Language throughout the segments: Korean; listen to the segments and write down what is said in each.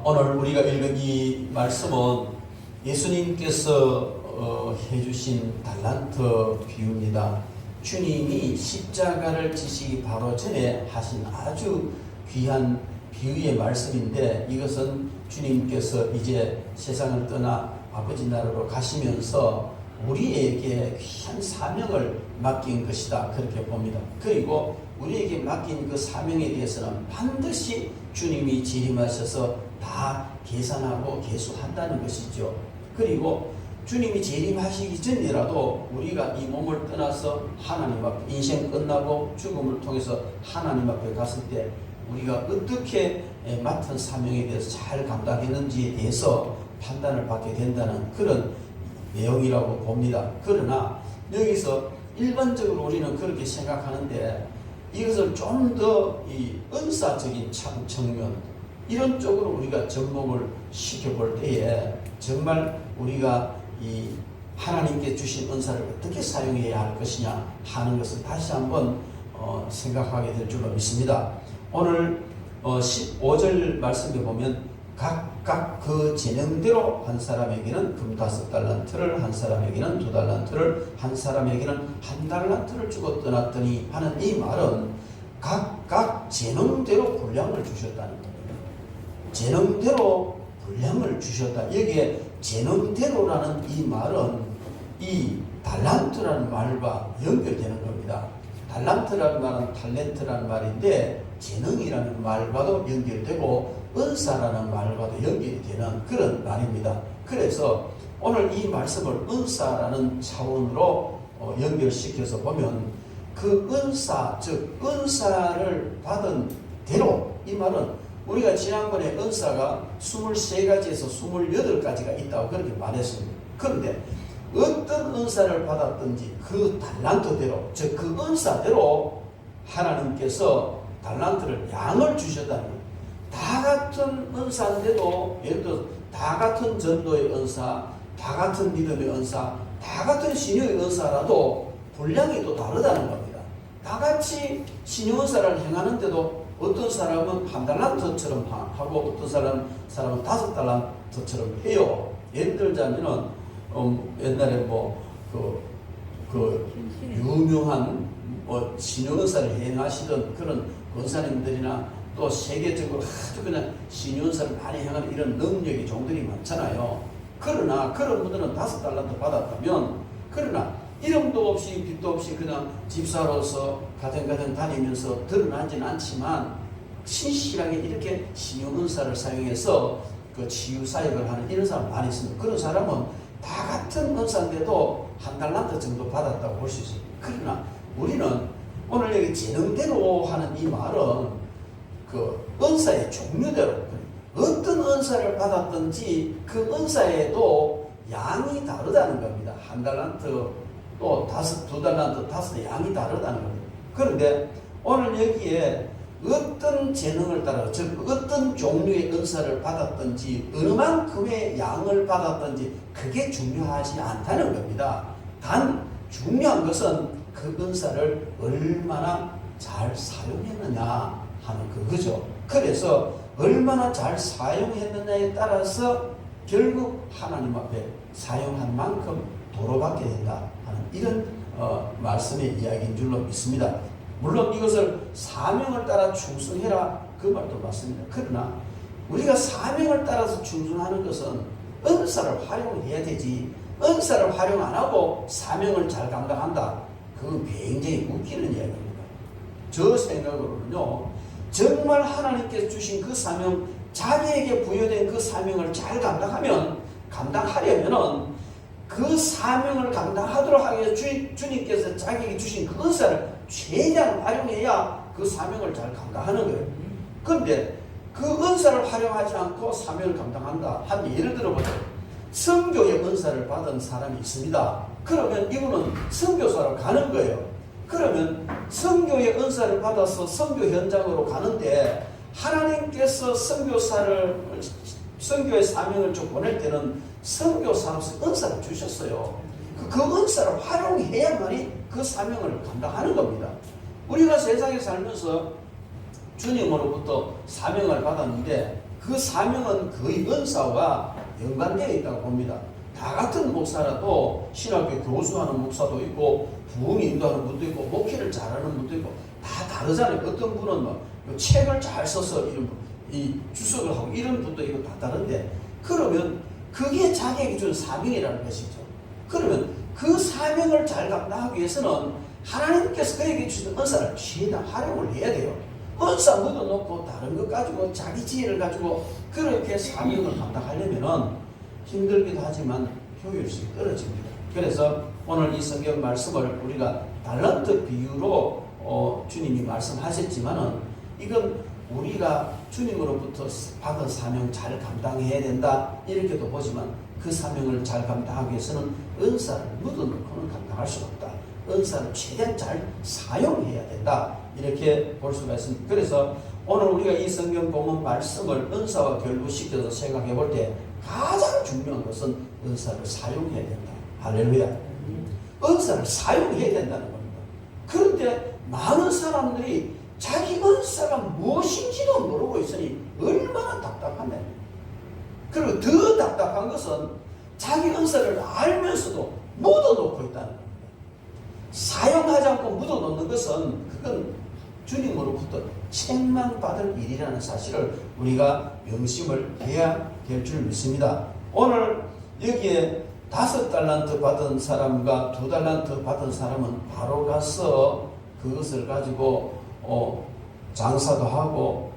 오늘 우리가 읽은 이 말씀은 예수님께서 해주신 달란트 비유입니다. 주님이 십자가를 지시기 바로 전에 하신 아주 귀한 비유의 말씀인데, 이것은 주님께서 이제 세상을 떠나 아버지 나라로 가시면서 우리에게 귀한 사명을 맡긴 것이다, 그렇게 봅니다. 그리고 우리에게 맡긴 그 사명에 대해서는 반드시 주님이 재림하셔서 다 계산하고 계수한다는 것이죠. 그리고 주님이 재림하시기 전이라도 우리가 이 몸을 떠나서 하나님 앞에, 인생 끝나고 죽음을 통해서 하나님 앞에 갔을 때 우리가 어떻게 맡은 사명에 대해서 잘 감당했는지에 대해서 판단을 받게 된다는 그런 내용이라고 봅니다. 그러나 여기서 일반적으로 우리는 그렇게 생각하는데, 이것을 좀 더 이 은사적인 측면, 이런 쪽으로 우리가 접목을 시켜볼 때에 정말 우리가 이 하나님께 주신 은사를 어떻게 사용해야 할 것이냐 하는 것을 다시 한번 생각하게 될 줄로 믿습니다. 오늘 15절 말씀에 보면 각각 그 재능대로 한 사람에게는 금 5달란트를, 한 사람에게는 2달란트를, 한 사람에게는 1달란트를 주고 떠났더니 하는 이 말은 각각 재능대로 분량을 주셨다는 겁니다. 재능대로 분량을 주셨다. 여기에 재능대로라는 이 말은 이 달란트라는 말과 연결되는 겁니다. 달란트라는 말은 탤런트라는 말인데, 재능이라는 말과도 연결되고 은사라는 말과도 연결이 되는 그런 말입니다. 그래서 오늘 이 말씀을 은사라는 차원으로 연결시켜서 보면 그 은사, 즉 은사를 받은 대로, 이 말은 우리가 지난번에 은사가 23가지에서 28가지가 있다고 그렇게 말했습니다. 그런데 어떤 은사를 받았든지 그 달란트대로, 즉 그 은사대로 하나님께서 달란트를 양을 주셨다는 거예요. 다 같은 은사인데도, 예를 들어 다 같은 전도의 은사, 다 같은 믿음의 은사, 다 같은 신유의 은사라도 분량이 또 다르다는 겁니다. 다 같이 신유 은사를 행하는데도 어떤 사람은 1달란트처럼 하고 어떤 사람은 5달란트처럼 해요. 예를 들자면은 옛날에 유명한 신유 은사를 행하시던 그런 권사님들이나 또 세계적으로 아주 그냥 신유 은사를 많이 행하는 이런 능력의 종들이 많잖아요. 그러나 그런 분들은 5달란트 받았다면, 그러나 이름도 없이 빚도 없이 그냥 집사로서 가정 다니면서 드러나지는 않지만 신실하게 이렇게 신유 은사를 사용해서 그 치유 사역을 하는 이런 사람 많이 있습니다. 그런 사람은 다 같은 은사인데도 1달란트 정도 받았다고 볼 수 있습니다. 그러나 우리는 오늘 여기 재능대로 하는 이 말은 그 은사의 종류대로, 어떤 은사를 받았든지 그 은사에도 양이 다르다는 겁니다. 1달란트, 또 2달란트, 5의 양이 다르다는 겁니다. 그런데 오늘 여기에 어떤 재능을 따라, 즉 어떤 종류의 은사를 받았든지 어느 만큼의 양을 받았든지 그게 중요하지 않다는 겁니다. 단 중요한 것은 그 은사를 얼마나 잘 사용했느냐 하는 그거죠. 그래서 얼마나 잘 사용했느냐에 따라서 결국 하나님 앞에 사용한 만큼 도로받게 된다 하는 이런 말씀의 이야기인 줄로 믿습니다. 물론 이것을 사명을 따라 충성해라, 그 말도 맞습니다. 그러나 우리가 사명을 따라서 충성하는 것은 은사를 활용해야 되지, 은사를 활용 안 하고 사명을 잘 감당한다, 그건 굉장히 웃기는 이야기입니다. 저 생각으로는요, 정말 하나님께서 주신 그 사명, 자기에게 부여된 그 사명을 잘 감당하려면은 그 사명을 감당하도록 하기 위해 주님께서 자기에게 주신 그 은사를 최대한 활용해야 그 사명을 잘 감당하는 거예요. 그런데 그 은사를 활용하지 않고 사명을 감당한다. 한 예를 들어보세요. 선교의 은사를 받은 사람이 있습니다. 그러면 이분은 선교사로 가는 거예요. 그러면 선교의 은사를 받아서 선교 현장으로 가는데 하나님께서 선교의 사명을 좀 보낼 때는 선교사로서 은사를 주셨어요. 그 은사를 활용해야만이 그 사명을 감당하는 겁니다. 우리가 세상에 살면서 주님으로부터 사명을 받았는데 그 사명은 거의 은사와 연관되어 있다고 봅니다. 다 같은 목사라도 신학교 교수하는 목사도 있고 부흥 인도하는 분도 있고 목회를 잘하는 분도 있고 다 다르잖아요. 어떤 분은 뭐 책을 잘 써서 이 주석을 하고 이런 분도 있고 다 다른데, 그러면 그게 자기에게 준 사명이라는 것이죠. 그러면 그 사명을 잘 감당하기 위해서는 하나님께서 그에게 주신 은사를 최대한 활용을 해야 돼요. 은사 묻어놓고 다른 것 가지고 자기 지혜를 가지고 그렇게 사명을 감당하려면은 힘들기도 하지만 효율성이 떨어집니다. 그래서 오늘 이 성경 말씀을 우리가 달란트 비유로 주님이 말씀하셨지만은 이건 우리가 주님으로부터 받은 사명 잘 감당해야 된다 이렇게도 보지만, 그 사명을 잘 감당하기 위해서는 은사를 묻어놓고는 감당할 수가 없다. 은사를 최대한 잘 사용해야 된다 이렇게 볼 수가 있습니다. 그래서 오늘 우리가 이 성경 본문 말씀을 은사와 결부시켜서 생각해 볼 때 가장 중요한 것은 은사를 사용해야 된다. 할렐루야. 은사를 사용해야 된다는 겁니다. 그런데 많은 사람들이 자기 은사가 무엇인지도 모르고 있으니 얼마나 답답하냐. 그리고 더 답답한 것은 자기 은사를 알면서도 묻어놓고 있다는 겁니다. 사용하지 않고 묻어놓는 것은 그건 주님으로부터 책망받을 일이라는 사실을 우리가 명심을 해야 될 줄 믿습니다. 오늘 여기에 5달란트 받은 사람과 2달란트 받은 사람은 바로 가서 그것을 가지고 장사도 하고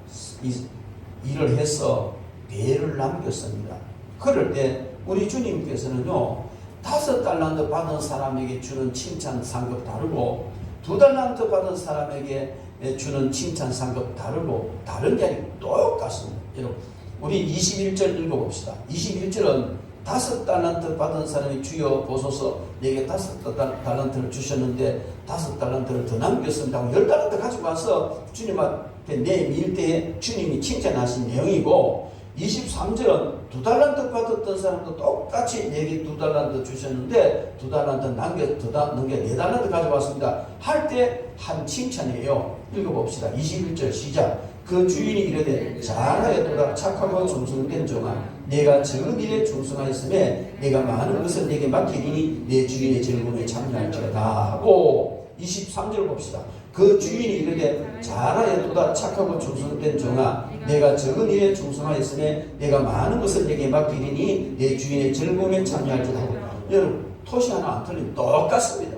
일을 해서 배를 남겼습니다. 그럴 때 우리 주님께서는요, 5달란트 받은 사람에게 주는 칭찬 상급 다르고 2달란트 받은 사람에게 주는 칭찬 상급 다르고 다른 게 아니고 똑같습니다. 여러분, 우리 21절 읽어봅시다. 21절은 5달란트 받은 사람이 주여 보소서 내게 5달란트를 주셨는데 5달란트를 더 남겼습니다 하고 10달란트 가지고 와서 주님 앞에 내밀 때에 주님이 칭찬하신 내용이고, 23절은 2달란트 받았던 사람도 똑같이 내게 2달란트 주셨는데 2달란트 더 넘겨 4달란트 가져왔습니다 할 때 한 칭찬이에요. 읽어봅시다. 21절 시작. 그 주인이 이르되 잘하였도다 착하고 충성된 종아, 내가 적은 일에 충성하였음에 내가 많은 것을 내게 맡기니 내 주인의 즐거움에 참여할지어다 하고, 23절 봅시다. 그 주인이 이르되 잘하였도다 착하고 충성된 종아, 내가 적은 일에 충성하였음에 내가 많은 것을 내게 맡기니 내 주인의 즐거움에 참여할지어다 하고. 여러분, 토시 하나 안 틀리면 똑같습니다.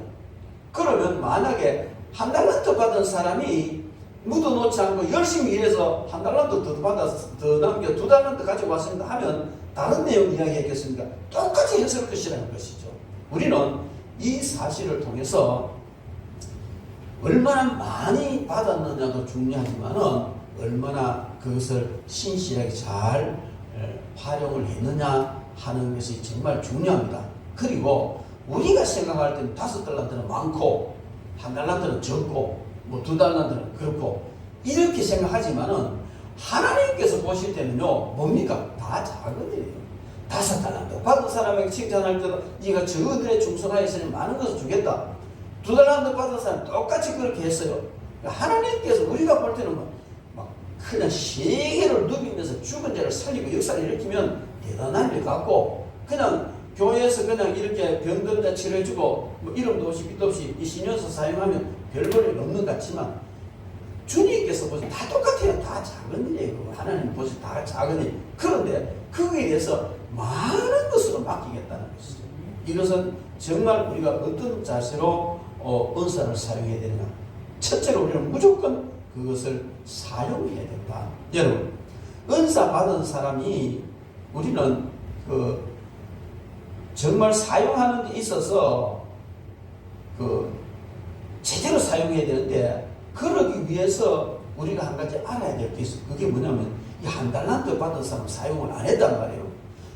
그러면 만약에 1달란트 받은 사람이 묻어놓지 않고 열심히 일해서 1달란트 더 받아서 더 남겨 2달란트 가지고 왔습니다 하면 다른 내용 이야기했겠습니까? 똑같이 했을 것이라는 것이죠. 우리는 이 사실을 통해서 얼마나 많이 받았느냐도 중요하지만은 얼마나 그것을 신실하게 잘 활용을 했느냐 하는 것이 정말 중요합니다. 그리고 우리가 생각할 때는 5달란트는 많고 1달란트는 적고 뭐 2달란트는 그렇고 이렇게 생각하지만은 하나님께서 보실 때는요, 뭡니까? 다 작은 일이에요. 5달란트 받은 사람에게 칭찬할 때도 네가 적은 일에 충성하였으니 많은 것을 주겠다. 2달란트 받은 사람 똑같이 그렇게 했어요. 하나님께서 우리가 볼 때는 막 그냥 세계를 누비면서 죽은 자를 살리고 역사를 일으키면 대단한 일 같고, 그냥 교회에서 그냥 이렇게 병든 자 치료해주고 뭐 이름도 없이 빛도 없이 이 신연서 사용하면 별 볼일 없는 것 같지만 주님께서 보시면 다 똑같아요. 다 작은 일이에요. 하나님 보시면 다 작은 일. 그런데 거기에 대해서 많은 것으로 맡기겠다는 것이죠. 이것은 정말 우리가 어떤 자세로 은사를 사용해야 되느냐. 첫째로 우리는 무조건 그것을 사용해야 된다. 여러분, 은사 받은 사람이 우리는 정말 사용하는 데 있어서 제대로 사용해야 되는데, 그러기 위해서 우리가 한 가지 알아야 될 게 있어요. 그게 뭐냐면 이 1달란트 받은 사람 사용을 안 했단 말이에요.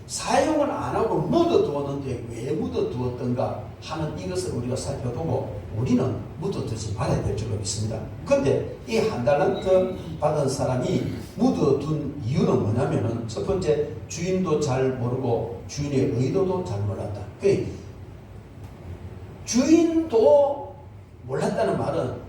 사용을 안 하고 묻어두었는데 왜 묻어두었던가 하는 이것을 우리가 살펴보고 우리는 묻어두지 말아야 될 줄로 믿습니다. 그런데 이 1달란트 받은 사람이 묻어둔 이유는 뭐냐면은, 첫 번째, 주인도 잘 모르고 주인의 의도도 잘 몰랐다. 주인도 몰랐다는 말은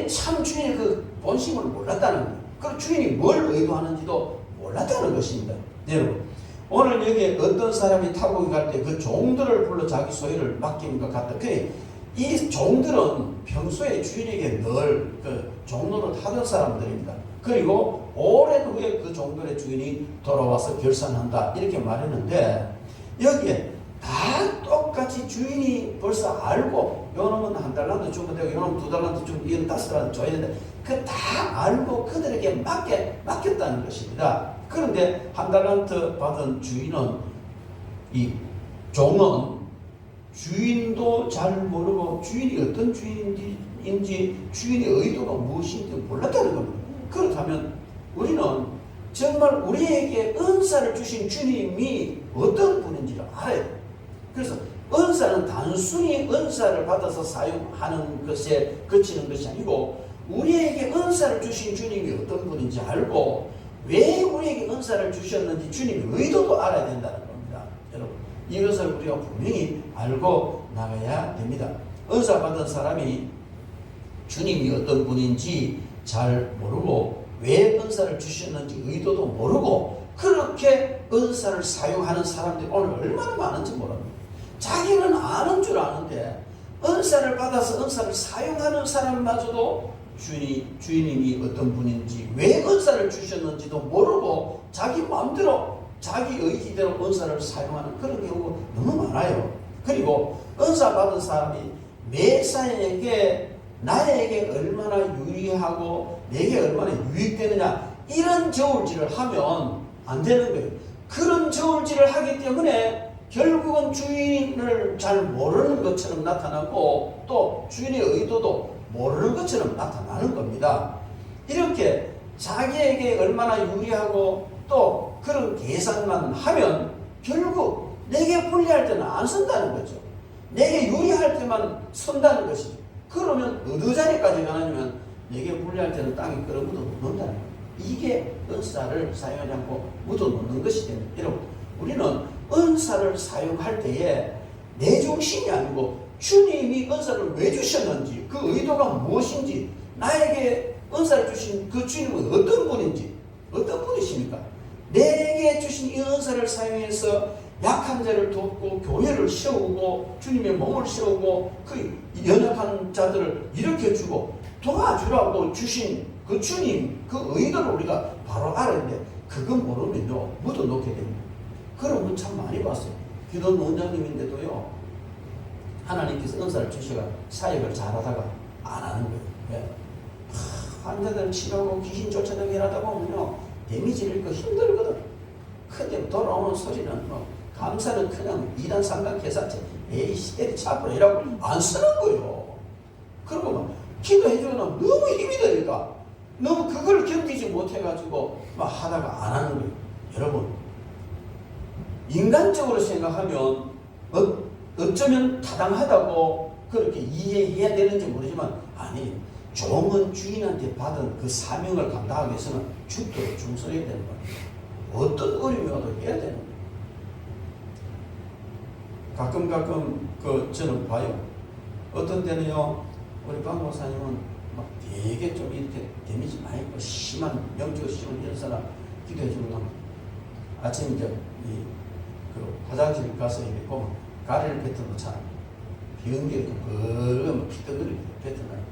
참 주인의 그 본심을 몰랐다는 거예요. 그 주인이 뭘 의도하는지도 몰랐다는 것입니다. 여러분, 오늘 여기에 어떤 사람이 타고 갈 때 그 종들을 불러 자기 소유를 맡기는 것 같다. 이 종들은 평소에 주인에게 늘 그 종로를 하던 사람들입니다. 그리고 오랜 후에 그 종들의 주인이 돌아와서 결산한다 이렇게 말했는데, 여기에 다 똑같이 주인이 벌써 알고 요놈은 한 달란트 주면 되고 요놈은 2달란트 주면 이건 5달란트 줘야 되는데 그 다 알고 그들에게 맡겼다는 것입니다. 그런데 1달란트 받은 주인은, 이 종은 주인도 잘 모르고 주인이 어떤 주인인지 주인의 의도가 무엇인지 몰랐다는 겁니다. 그렇다면 우리는 정말 우리에게 은사를 주신 주님이 어떤 분인지를 알아야 돼요. 그래서 은사는 단순히 은사를 받아서 사용하는 것에 그치는 것이 아니고, 우리에게 은사를 주신 주님이 어떤 분인지 알고 왜 우리에게 은사를 주셨는지 주님의 의도도 알아야 된다는 겁니다. 여러분, 이것을 우리가 분명히 알고 나가야 됩니다. 은사 받은 사람이 주님이 어떤 분인지 잘 모르고 왜 은사를 주셨는지 의도도 모르고 그렇게 은사를 사용하는 사람들이 오늘 얼마나 많은지 모릅니다. 자기는 아는 줄 아는데 은사를 받아서 은사를 사용하는 사람마저도 주인님이 어떤 분인지 왜 은사를 주셨는지도 모르고 자기 마음대로 자기 의지대로 은사를 사용하는 그런 경우가 너무 많아요. 그리고 은사 받은 사람이 매사에게 나에게 얼마나 유리하고 내게 얼마나 유익되느냐 이런 저울질을 하면 안 되는 거예요. 그런 저울질을 하기 때문에 결국은 주인을 잘 모르는 것처럼 나타나고 또 주인의 의도도 모르는 것처럼 나타나는 겁니다. 이렇게 자기에게 얼마나 유리하고 또 그런 계산만 하면 결국 내게 불리할 때는 안 쓴다는 거죠. 내게 유리할 때만 쓴다는 것이죠. 그러면 어느 자리까지 가냐면 내게 불리할 때는 땅에 끌어묻어 놓는다는 거예요. 이게 은사를 사용하지 않고 묻어 놓는 것이 됩니다. 여러분, 우리는 은사를 사용할 때에 내 중심이 아니고 주님이 은사를 왜 주셨는지 그 의도가 무엇인지 나에게 은사를 주신 그 주님은 어떤 분인지 어떤 분이십니까? 내게 주신 이 은사를 사용해서 약한 자를 돕고 교회를 세우고 주님의 몸을 세우고 그 연약한 자들을 일으켜주고 도와주라고 주신 그 주님 그 의도를 우리가 바로 알아야 되는데 그거 모르면요 묻어놓게 됩니다. 그런 분 참 많이 봤어요. 기도 원장님인데도요 하나님께서 은사를 주셔가 사역을 잘하다가 안 하는 거예요. 왜? 환자들 치료하고 귀신 쫓아내고 일하다 보면요 데미지를 입고 힘들거든. 근데 돌아오는 소리는 뭐 감사는 그냥 2단 3단 계산체 에이 시대리 차프로 이라고 안 쓰는 거예요. 그리고 막 기도해주면 너무 힘이 드니까 너무 그걸 견디지 못해가지고 막 하다가 안 하는 거예요. 여러분, 인간적으로 생각하면 어쩌면 타당하다고 그렇게 이해해야 되는지 모르지만 아니, 종은 주인한테 받은 그 사명을 감당하기 위해서는 죽도록 충성해야 되는 거예요. 어떤 어려움이 와도 해야 되는 거예요. 가끔 저는 봐요. 어떤 때는요 우리 박 목사님은 막 되게 좀 이렇게 데미지 많이 있고 심한 영적 시험 이런 사람 기도해 주면 아침 이제 그 화장실 가서 이렇게 보면 가래를 뱉어놓잖아. 비행기에 그거 피덩어리 뱉어놔요.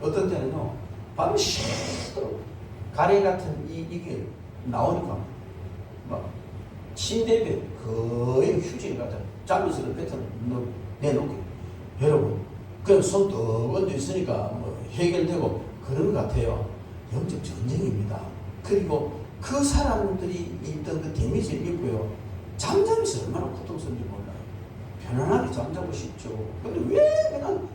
어떤 때는요 밤에 새도록 가래 같은 이게 나오니까 막 침대에 거의 휴지를 갖다 잠옷을 내놓게. 여러분, 그냥 손 떡 얹어 있으니까 뭐 해결되고 그런 것 같아요. 영적 전쟁입니다. 그리고 그 사람들이 있던 그 데미지를 입고요. 잠자면서 얼마나 고통스러운지 몰라요. 편안하게 잠자고 싶죠. 근데 왜 그냥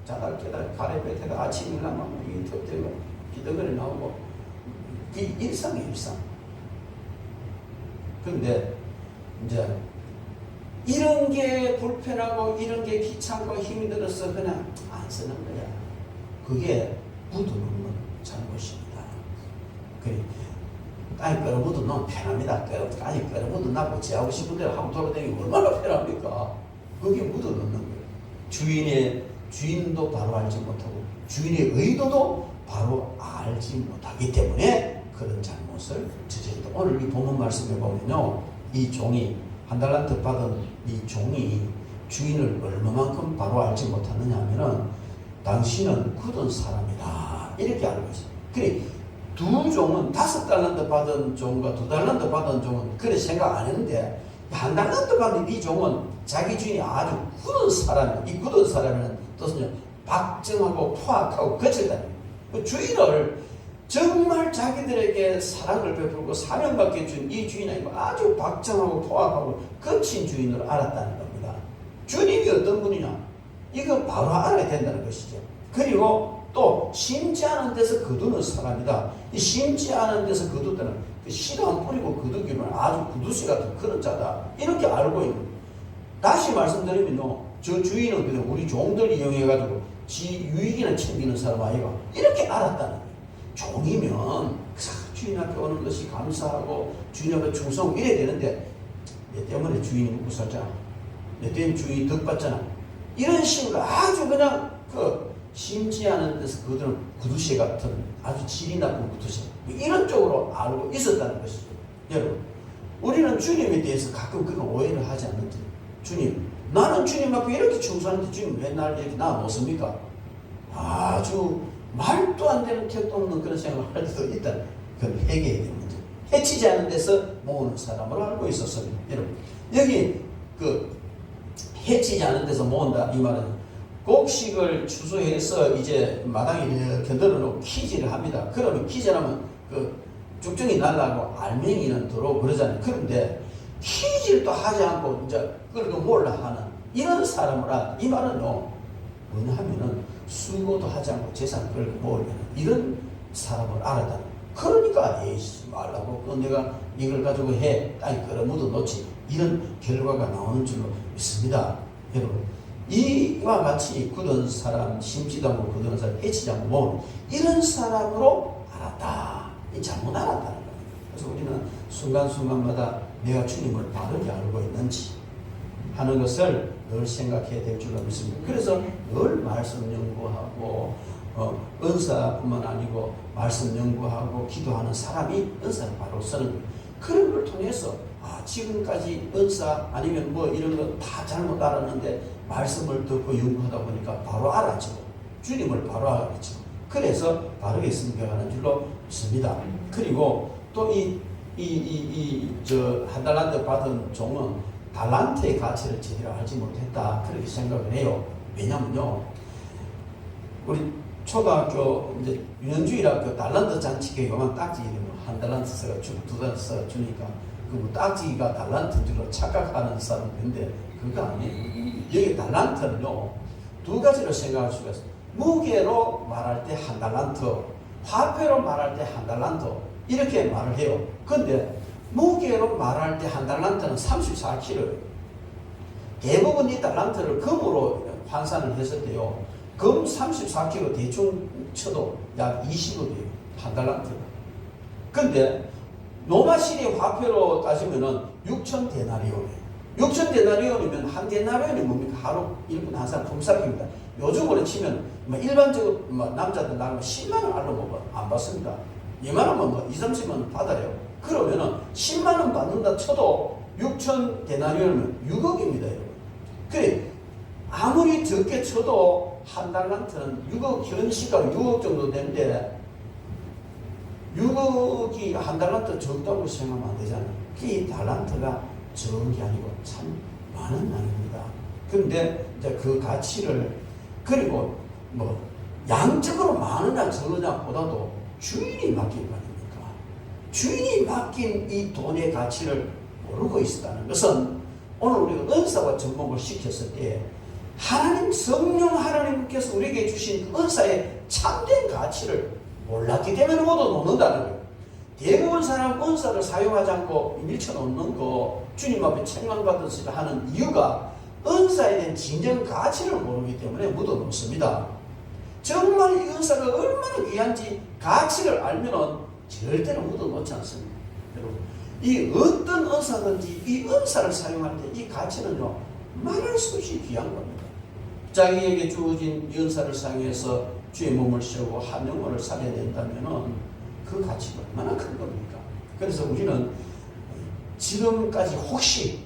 자다 깨다 가래 뱉다가 아침 일어나면 이게 덮대고 기덩어리 나오고 그게 일상이에요, 일상. 근데 이제 이런 게 불편하고 이런 게 귀찮고 힘이 들어서 그냥 안 쓰는 거야. 그게 묻어놓는 잘못입니다. 그래. 땅에 끌어묻어 놓으면 편합니다. 땅에 끌어묻어 놔고 지하고 싶은 대로 하고 돌아다니면 얼마나 편합니까? 그게 묻어놓는 거예요. 주인도 바로 알지 못하고 주인의 의도도 바로 알지 못하기 때문에 그런 잘못을 저지른다. 오늘 이 본문 말씀에 보면요, 이 종이 한 달란트 받은 이 종이 주인을 얼마만큼 바로 알지 못하느냐 하면은 당신은 굳은 사람이다 이렇게 알고 있어요. 그래 두 종은 5달란트 받은 종과 2달란트 받은 종은 그래 생각 안 했는데 한 달란트 받은 이 종은 자기 주인이 아주 굳은 사람, 이 굳은 사람이라는 뜻은요 박정하고 포악하고 거칠다는 거예요. 주인을 정말 자기들에게 사랑을 베풀고 사명받게 준 이 주인이 아니고 아주 박정하고 포악하고 거친 주인으로 알았다는 겁니다. 주님이 어떤 분이냐? 이거 바로 알아야 된다는 것이죠. 그리고 또 심지 않은 데서 거두는 사람이다. 이 심지 않은 데서 거두다는 그 씨도 안 뿌리고 거두기는 아주 구두쇠 같은 그런 자다. 이렇게 알고 있는 거예요. 다시 말씀드리면요, 저 주인은 그냥 우리 종들 이용해가지고 지 유익이나 챙기는 사람 아이가 이렇게 알았다는 거예요. 종이면 주인 앞에 오는 것이 감사하고 주인 앞에 충성하고 이래야 되는데 내 때문에 주인이 먹고 살잖아. 내 때문에 주인이 덕받잖아. 이런 식으로 아주 그냥 그 심지 않은 데서 그들은 구두쇠 같은 아주 질이 나쁜 구두쇠 이런 쪽으로 알고 있었다는 것이죠. 여러분, 우리는 주님에 대해서 가끔 그런 오해를 하지 않는지. 주님, 나는 주님 앞에 이렇게 충성하는데 주님 왜 나를 이렇게 놔놓습니까? 아주 말도 안 되는 택도 없는 그런 생각을 할 수도 있다는 그건 회개해야 되는 문제. 해치지 않은 데서 모으는 사람으로 알고 있었습니다. 여러분, 여기 그 해치지 않은 데서 모은다 이 말은 곡식을 추수해서 이제 마당에 이렇게 늘어놓고 키질을 합니다. 그러면 키질하면 그 쭉정이 날라가고 알맹이는 들어오고 그러잖아요. 그런데 키질도 하지 않고 이제 그걸 몰라 하는 이런 사람이라 이 말은요 뭐냐 하면은 수고도 하지 않고 재산 끌고 모으려는 이런 사람을 알았다. 그러니까 에이씨 말라고 그 내가 이걸 가지고 해 땅에 끌어묻어 놓지 이런 결과가 나오는 줄로 믿습니다. 여러분, 이와 같이 굳은 사람, 심지도 않고 굳은 사람, 해치지 않고 모으는 이런 사람으로 알았다. 이 잘못 알았다는 겁니다. 그래서 우리는 순간순간마다 내가 주님을 바르게 알고 있는지 하는 것을 늘 생각해야 될 줄로 믿습니다. 그래서 늘 말씀 연구하고 은사뿐만 아니고 말씀 연구하고 기도하는 사람이 은사를 바로 쓰는 거예요. 그런 걸 통해서 지금까지 은사 아니면 뭐 이런 거 다 잘못 알았는데 말씀을 듣고 연구하다 보니까 바로 알았죠. 주님을 바로 알았죠. 그래서 바르게 승격하는 줄로 믿습니다. 그리고 또 한 달란트 받은 종은 달란트의 가치를 제대로 알지 못했다. 그렇게 생각을 해요. 왜냐면요, 우리 초등학교 이제 유년주의라 그 달란트 잔치게 요만 딱지 한 달란트 써가 주고 2달란트 써가 주니까 그 딱지가 달란트인 줄로 착각하는 사람인데 그거 아니에요. 여기 달란트는요 2가지로 생각할 수가 있어요. 무게로 말할 때 한 달란트, 화폐로 말할 때 한 달란트 이렇게 말을 해요. 근데 무게로 말할 때 한 달란트는 34kg예요. 대부분 이 달란트를 금으로 환산을 했을 때요. 금 34kg 대충 쳐도 약 20억이에요. 한 달란트가. 근데 로마시리 화폐로 따지면은 6천 데나리온이에요. 6천 데나리온이면 한 데나리온이 뭡니까? 하루 1분 한 사람 품삯입니다. 요즘으로 치면 일반적으로 남자들 나가면 10만 원 알로 안 받습니다. 이만하면 2, 30만 원 받아요. 그러면은 10만 원 받는다 쳐도 6천 데나리온이면 6억입니다, 여러분. 그래 아무리 적게 쳐도 한 달란트는 6억, 현 시가로 6억 정도 되는데 6억이 한 달란트 적다고 생각하면 안 되잖아요. 이 달란트가 적은 게 아니고 참 많은 양입니다. 그런데 이제 그 가치를 그리고 뭐 양적으로 많으냐 적으냐 보다도 주인이 맡긴 거 아닙니까? 주인이 맡긴 이 돈의 가치를 모르고 있었다는 것은 오늘 우리가 은사와 접목을 시켰을 때 하나님 성령 하나님께서 우리에게 주신 은사의 참된 가치를 몰랐기 때문에 모두 놓는다는 거예요. 대부분 사람 은사를 사용하지 않고 밀쳐놓는 거 주님 앞에 책망받으시라 하는 이유가 은사에 대한 진정 가치를 모르기 때문에 묻어놓습니다. 정말 이 은사가 얼마나 귀한지 가치를 알면은 절대로 묻어놓지 않습니다. 여러분, 이 어떤 은사든지 이 은사를 사용할 때 이 가치는요 말할 수 없이 귀한 겁니다. 자기에게 주어진 이 은사를 사용해서 주의 몸을 씌우고 한 영혼을 살려야 된다면은 그 가치가 얼마나 큰 겁니까? 그래서 우리는 지금까지 혹시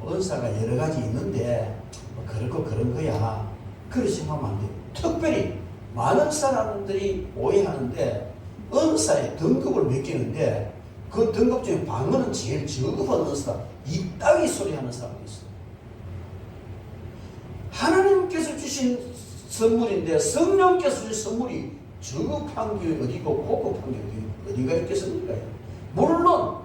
은사가 여러 가지 있는데 뭐 그렇고 그런 거야, 그렇게 생각하면 안 돼요. 특별히 많은 사람들이 오해하는데 은사의 등급을 매기는데 그 등급 중에 방언은 제일 저급한 은사다, 이따위 소리 하는 사람이 있어요. 하나님께서 주신 선물인데 성령께서 주신 선물이 저급한 게 어디고 고급한 게 어디가 있겠습니까? 물론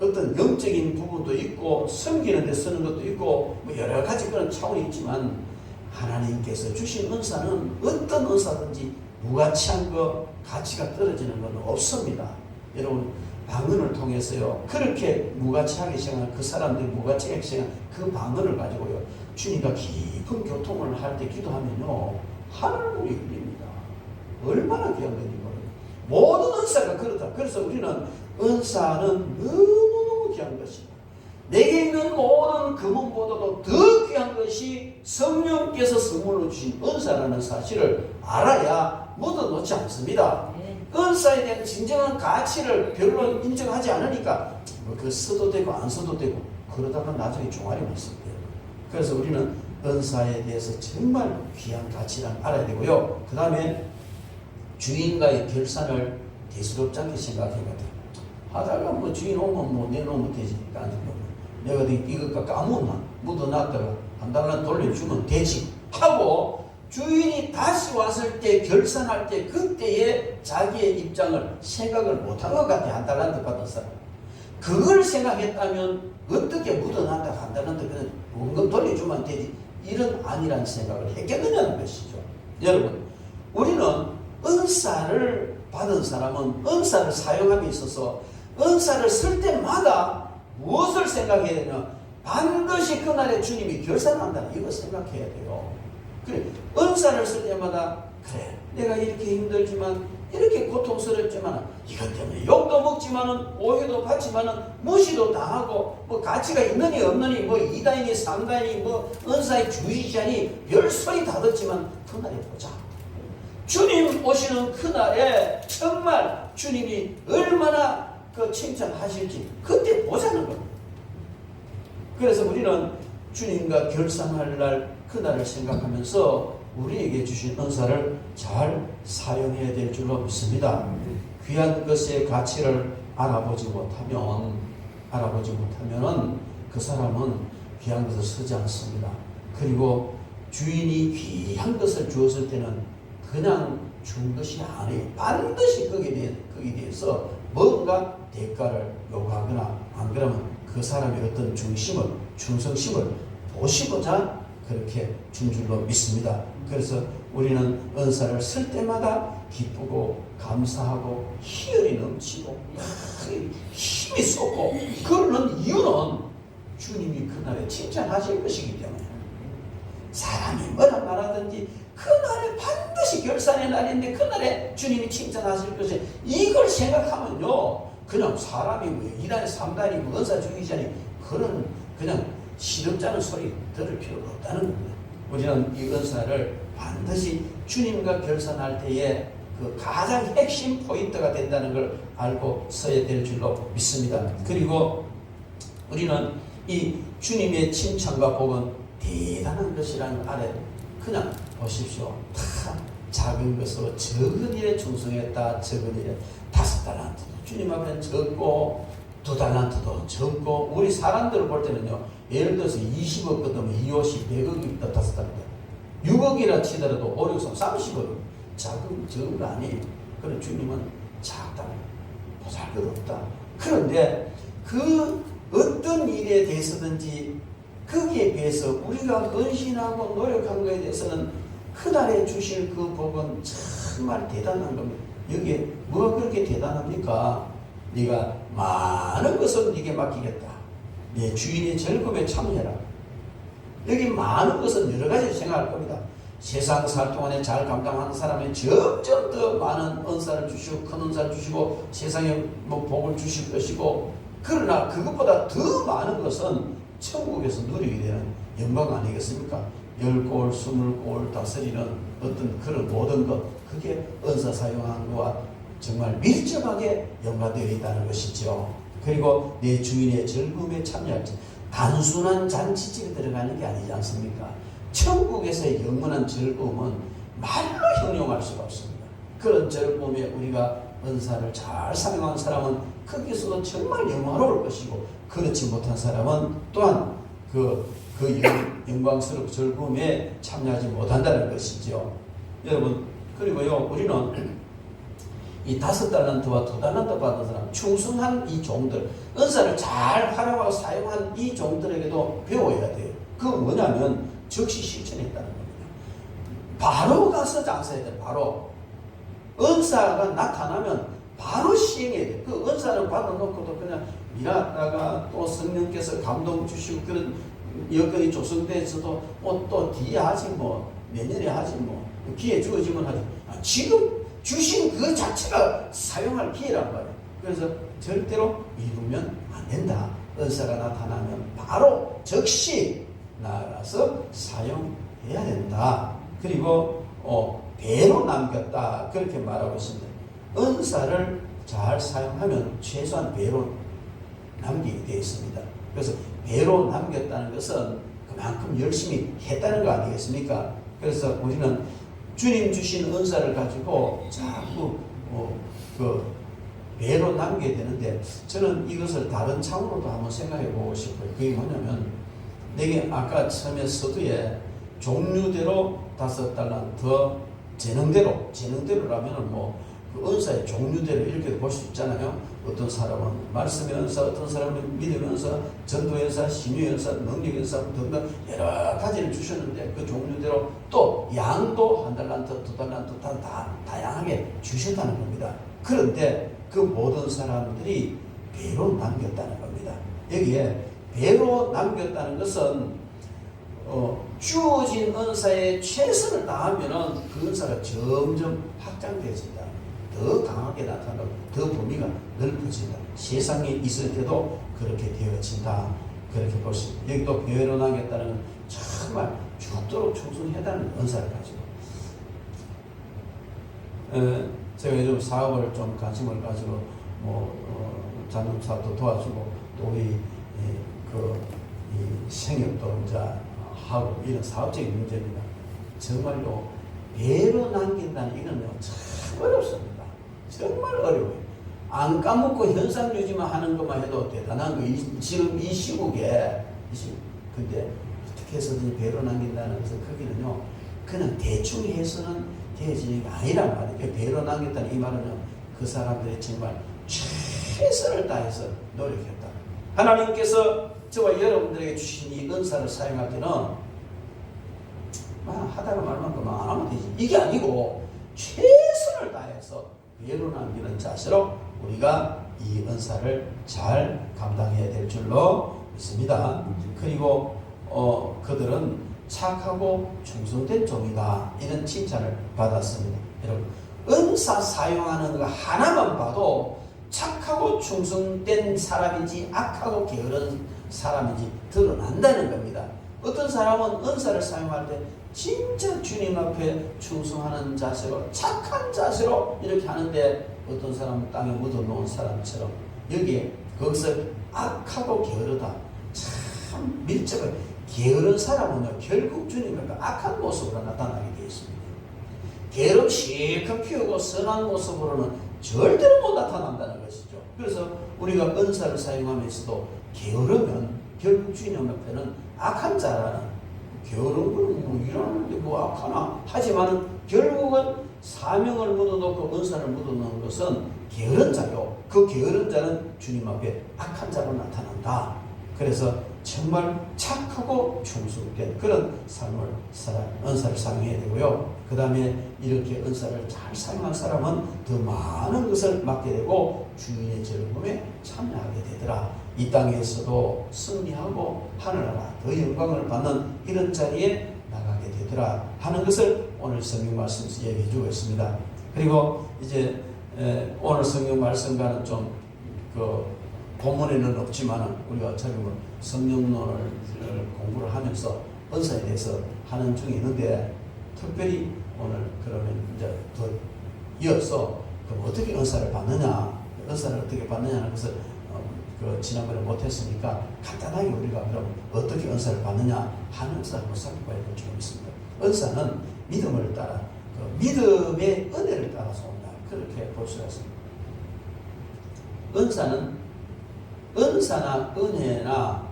어떤 영적인 부분도 있고 섬기는 데 쓰는 것도 있고 뭐 여러 가지 그런 차원이 있지만 하나님께서 주신 은사는 어떤 은사든지 무가치한 거, 가치가 떨어지는 건 없습니다. 여러분, 방언을 통해서요, 그렇게 무가치하게 생각한 그 사람들이 무가치하게 생각한 그 방언을 가지고요, 주님과 깊은 교통을 할 때 기도하면요, 하늘문이 열립니다. 얼마나 귀한 건지 모르겠어요. 모든 은사가 그렇다. 그래서 우리는 은사는 너무너무 귀한 것이다. 내게 있는 모든 금은보다도 더 귀한 것이 성령께서 선물로 주신 은사라는 사실을 알아야 묻어놓지 않습니다. 은사에 대한 진정한 가치를 별로 인정하지 않으니까 그 써도 되고 안 써도 되고 그러다가 나중에 종아리 맞습니다. 그래서 우리는 은사에 대해서 정말 귀한 가치를 알아야 되고요. 그 다음에 주인과의 결산을 대수롭지 않게 생각해야 돼요. 하다가 뭐 주인 오면 뭐 내놓으면 되지. 내가 이거 까먹나? 묻어놨다가 한 달만 돌려주면 되지 하고, 주인이 다시 왔을 때 결산할 때 그때의 자기의 입장을 생각을 못한 것 같아. 한 달란트 받은 사람. 그걸 생각했다면 어떻게 묻어놨다가 한 달란트 그냥 원금 돌려주면 되지, 이런 아니란 생각을 했겠느냐는 것이죠. 여러분, 우리는 은사를 받은 사람은 은사를 사용함에 있어서 은사를 쓸 때마다 무엇을 생각해야 되냐? 반드시 그날에 주님이 결산한다, 이거 생각해야 돼요. 그래, 은사를 쓸 때마다 그래, 내가 이렇게 힘들지만 이렇게 고통스럽지만 이것 때문에 욕도 먹지만은 오해도 받지만은 무시도 당하고 뭐 가치가 있느니 없느니 뭐 2단이니 3단이니 뭐 은사의 주의자니 별 소리 다 듣지만 그날에 보자. 주님 오시는 그날에 정말 주님이 얼마나 그 칭찬하실지 그때 보자는 겁니다. 그래서 우리는 주님과 결산할 날 그날을 생각하면서 우리에게 주신 은사를 잘 사용해야 될 줄로 믿습니다. 귀한 것의 가치를 알아보지 못하면은 그 사람은 귀한 것을 쓰지 않습니다. 그리고 주인이 귀한 것을 주었을 때는 그냥 준 것이 아니에요. 반드시 거기에 대해서 뭔가 대가를 요구하거나 안 그러면 그 사람의 어떤 충성심을 보시고자 그렇게 준 줄로 믿습니다. 그래서 우리는 은사를 쓸 때마다 기쁘고 감사하고 희열이 넘치고 힘이 쏟고 그러는 이유는 주님이 그날에 칭찬하실 것이기 때문에. 사람이 뭐라 말하든지 그날에 반드시 결산의 날인데 그날에 주님이 칭찬하실 것이, 이걸 생각하면요, 그냥 사람이 뭐 2단 3단이 뭐 은사주의자니 그런 그냥 시름짜는 소리 들을 필요가 없다는 겁니다. 우리는 이 은사를 반드시 주님과 결산할 때에 그 가장 핵심 포인트가 된다는 걸 알고 써야 될 줄로 믿습니다. 그리고 우리는 이 주님의 칭찬과 복은 대단한 것이라는 걸 알아야 됩니다. 그냥 보십시오. 다 작은 것으로 적은 일에 충성했다. 적은 일에 5달란트도 주님 앞에는 적고 2달란트도 적고, 우리 사람들을 볼 때는요, 예를 들어서 20억 거두면 2호씩 100억이 있다 5달란트, 6억이라 치더라도 5, 6, 3, 30억 적은 거 아니에요. 그런 주님은 작다, 보잘것없다. 그런데 그 어떤 일에 대해서든지 거기에 비해서 우리가 헌신하고 노력한 것에 대해서는 그날에 주실 그 복은 정말 대단한 겁니다. 여기에 뭐가 그렇게 대단합니까? 네가 많은 것을 네게 맡기겠다. 네 주인의 즐거움에 참여해라. 여기 많은 것은 여러 가지 생각할 겁니다. 세상 살 동안에 잘 감당하는 사람은 점점 더 많은 은사를 주시고 큰 은사를 주시고 세상에 뭐 복을 주실 것이고, 그러나 그것보다 더 많은 것은 천국에서 누리게 되는 영광 아니겠습니까? 10골, 20골 다스리는 어떤 그런 모든 것, 그게 은사 사용하는 것과 정말 밀접하게 연관되어 있다는 것이죠. 그리고 내 주인의 즐거움에 참여할지, 단순한 잔치집에 들어가는 게 아니지 않습니까? 천국에서의 영원한 즐거움은 말로 형용할 수가 없습니다. 그런 즐거움에 우리가 은사를 잘 사용한 사람은 거기서도 정말 영화로울 것이고, 그렇지 못한 사람은 또한 그 영광스러운 즐거움에 참여하지 못한다는 것이죠. 여러분, 그리고요, 우리는 이 5달란트와 2달란트 받은 사람, 충성한 이 종들, 은사를 잘 활용하고 사용한 이 종들에게도 배워야 돼요. 그건 뭐냐면 즉시 실천했다는 겁니다. 바로 가서 장사해야 돼요. 바로. 은사가 나타나면 바로 시행해야 돼요. 그 은사를 받아놓고도 그냥 일하다가 또 성령께서 감동 주시고 그런 여건이 조성돼서도 또 뒤에 하지 뭐, 내년에 하지 뭐, 기회 주어지면 하지. 지금 주신 그 자체가 사용할 기회란 말이에요. 그래서 절대로 미루면 안 된다. 은사가 나타나면 바로 즉시 나가서 사용해야 된다. 그리고 배로 남겼다. 그렇게 말하고 있습니다. 은사를 잘 사용하면 최소한 배로 남기게 되어 있습니다. 그래서 배로 남겼다는 것은 그만큼 열심히 했다는 거 아니겠습니까? 그래서 우리는 주님 주신 은사를 가지고 자꾸 그 배로 남겨야 되는데, 저는 이것을 다른 차원으로도 한번 생각해 보고 싶어요. 그게 뭐냐면, 내게 아까 처음에 서두에 종류대로 5달란트, 재능대로라면 그 은사의 종류대로 이렇게 볼 수 있잖아요. 어떤 사람은 말씀의 은사, 어떤 사람은 믿음의 은사, 전도의 은사, 신유의 은사, 능력의 은사 등등 여러 가지를 주셨는데, 그 종류대로 또 양도 1달란트, 2달란트 다 다양하게 주셨다는 겁니다. 그런데 그 모든 사람들이 배로 남겼다는 겁니다. 여기에 배로 남겼다는 것은 주어진 은사에 최선을 다하면은 그 은사가 점점 확장되어진다. 더 강하게 나타나고 더 범위가 넓어진다. 세상에 있을 때도 그렇게 되어진다. 그렇게 볼 수 있습니다. 여기도 배로 남겼다는 건 정말 죽도록 충성해달라는 은사를 가지고, 제가 요즘 사업을 좀 관심을 가지고 자녀 사업도 도와주고, 또 우리 이 생협도 이제 하고 이런 사업적인 문제입니다. 정말로 배로 남긴다는 이거는 참 어렵습니다. 정말 어려워요. 안 까먹고 현상 유지만 하는 것만 해도 대단한 거. 지금 이 시국에 근데 어떻게 해서든지 배로 남긴다는 것은 거기는요, 그냥 대충 해서는 되어지는 게 아니란 말이에요. 배로 남겼다는 이 말은요, 그 사람들이 정말 최선을 다해서 노력했다. 하나님께서 저와 여러분들에게 주신 이 은사를 사용할 때는 하다가 말만 그만 안 하면 되지, 이게 아니고 최선을 다해서 배로 남기는 자세로 우리가 이 은사를 잘 감당해야 될 줄로 믿습니다. 그리고 그들은 착하고 충성된 종이다, 이런 칭찬을 받았습니다. 여러분, 은사 사용하는 거 하나만 봐도 착하고 충성된 사람인지 악하고 게으른 사람인지 드러난다는 겁니다. 어떤 사람은 은사를 사용할 때 진짜 주님 앞에 충성하는 자세로, 착한 자세로 이렇게 하는데, 어떤 사람은 땅에 묻어놓은 사람처럼 여기에 거기서 악하고 게으르다, 참 밀접하게. 게으른 사람은요, 결국 주님 앞에 악한 모습으로 나타나게 되어 있습니다. 게으름 실컷 피우고 선한 모습으로는 절대로 못 나타난다는 것이죠. 그래서 우리가 은사를 사용하면서도 게으르면 결국 주님 앞에는 악한 자라는, 게으른 걸 일하는데 악하나 하지만은 결국은 사명을 묻어놓고 은사를 묻어놓은 것은 게으른 자요, 그 게으른 자는 주님 앞에 악한 자로 나타난다. 그래서 정말 착하고 충성된 그런 삶을 은사를 사용해야 되고요. 그 다음에 이렇게 은사를 잘 사용한 사람은 더 많은 것을 맡게 되고 주인의 즐거움에 참여하게 되더라. 이 땅에서도 승리하고 하늘나라 더 영광을 받는 이런 자리에 나가게 되더라 하는 것을 오늘 성경 말씀에서 얘기해 주고 있습니다. 그리고 이제 오늘 성경 말씀과는 좀 본문에는 없지만 우리가 어차피 성령론을 공부를 하면서 은사에 대해서 하는 중에 있는데, 특별히 오늘 그러면 이제 더 이어서 그럼 어떻게 은사를 받느냐, 은사를 어떻게 받느냐는 것을 그 지난번에 못했으니까 간단하게 우리가 그럼 어떻게 은사를 받느냐 하는 것을 한번 살펴봐야 될 점이 있습니다. 은사는 믿음을 따라 그 믿음의 은혜를 따라서 온다. 그렇게 볼 수가 있습니다. 은사는 은사나 은혜나